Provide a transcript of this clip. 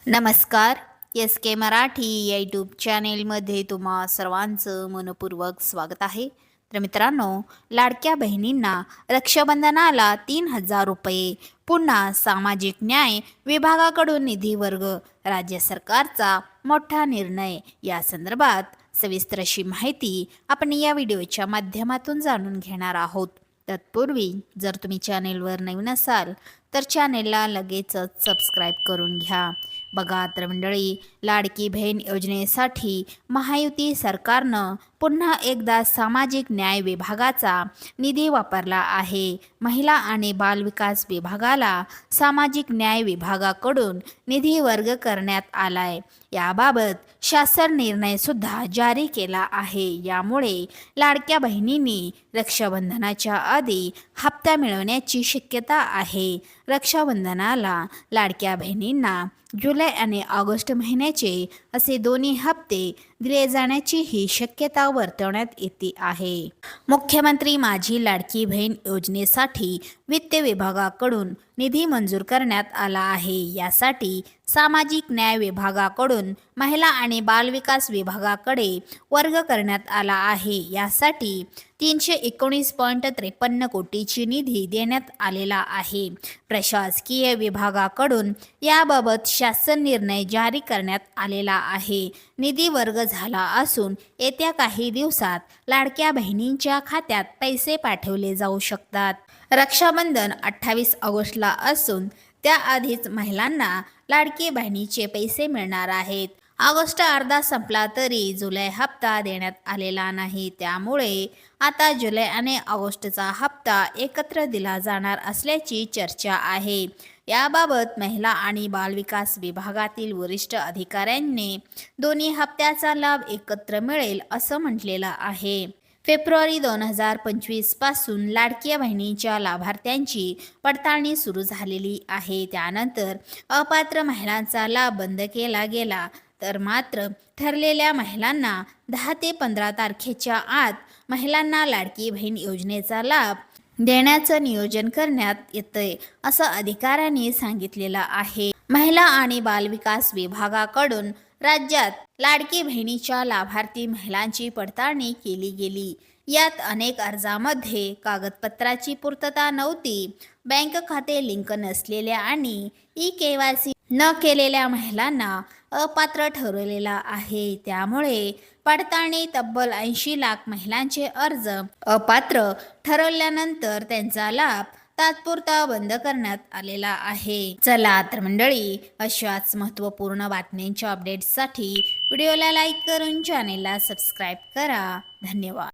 नमस्कार. एस के मराठी या यूट्यूब चॅनेलमध्ये तुम्हा सर्वांचं मनपूर्वक स्वागत आहे. तर मित्रांनो, लाडक्या बहिणींना रक्षाबंधनाला 3,000 रुपये पुन्हा सामाजिक न्याय विभागाकडून निधी वर्ग, राज्य सरकारचा मोठा निर्णय. या संदर्भात सविस्तर अशी माहिती आपण या व्हिडिओच्या माध्यमातून जाणून घेणार आहोत. तत्पूर्वी जर तुम्ही चॅनेलवर नवीन असाल तर चॅनेलला लगेचच सबस्क्राईब करून घ्या. बघा तर मंडळी, लाडकी बहीण योजनेसाठी महायुती सरकारनं पुन्हा एकदा सामाजिक न्याय विभागाचा निधी वापरला आहे. महिला आणि बालविकास विभागाला सामाजिक न्याय विभागाकडून निधी वर्ग करण्यात आलाय. याबाबत शासन निर्णय सुद्धा जारी केला आहे. यामुळे लाडक्या बहिणींनी रक्षाबंधनाच्या आधी हप्ता मिळवण्याची शक्यता आहे. रक्षाबंधनाला लाडक्या बहिणींना जुलै आणि ऑगस्ट महिन्याचे असे दोन्ही हप्ते दिले जाण्याची ही शक्यता वर्तवण्यात येते आहे. मुख्यमंत्री माझी लाडकी बहीण योजनेसाठी वित्त विभागाकडून निधी मंजूर करण्यात आला आहे. यासाठी सामाजिक न्याय विभागाकडून महिला आणि बालविकास विभागाकडे वर्ग करण्यात आला आहे. यासाठी 319.53 कोटीची निधी देण्यात आलेला आहे. प्रशासकीय विभागाकडून याबाबत शासन निर्णय जारी करण्यात आलेला आहे. निधी वर्ग झाला असून येत्या काही दिवसात लाडक्या बहिणींच्या खात्यात पैसे पाठवले जाऊ शकतात. रक्षाबंधन 28 ऑगस्टला असून त्याआधीच महिलांना लाडकी बहिणीचे पैसे मिळणार आहेत. ऑगस्ट अर्धा संपला तरी जुलै हप्ता देण्यात आलेला नाही. त्यामुळे आता जुलै आणि ऑगस्टचा हप्ता एकत्र दिला जाणार असल्याची चर्चा आहे. याबाबत महिला आणि बालविकास विभागातील वरिष्ठ अधिकाऱ्यांनी दोन्ही हप्त्याचा लाभ एकत्र मिळेल असं म्हटलेलं आहे. फेब्रुवारी 2025 पासून लाडक्या बहिणीच्या लाभार्थ्यांची पडताळणी सुरू झालेली आहे. त्यानंतर अपात्र महिलांचा लाभ बंद केला गेला, तर मात्र ठरलेल्या महिलांना 10 ते 15 तारखेच्या आत महिलांना लाडकी बहीण योजनेचा लाभ देण्याचं नियोजन करण्यात येतंय असं अधिकाऱ्यांनी सांगितलेलं आहे. महिला आणि बालविकास विभागाकडून राज्यात लाडकी बहिणीच्या लाभार्थी महिलांची पडताळणी केली गेली. यात अनेक अर्जामध्ये कागदपत्राची पूर्तता नव्हती. बँक खाते लिंक नसलेल्या आणि KYC न केलेल्या महिलांना अपात्र ठरवलेला आहे. त्यामुळे पडताळणी तब्बल 80 लाख महिलांचे अर्ज अपात्र ठरवल्यानंतर त्यांचा लाभ तात्पुरता बंद करण्यात आलेला आहे. चला तर मंडळी, अशाच महत्त्वपूर्ण बातम्यांच्या अपडेट्ससाठी व्हिडिओला लाईक करून चॅनेलला सबस्क्राईब करा. धन्यवाद.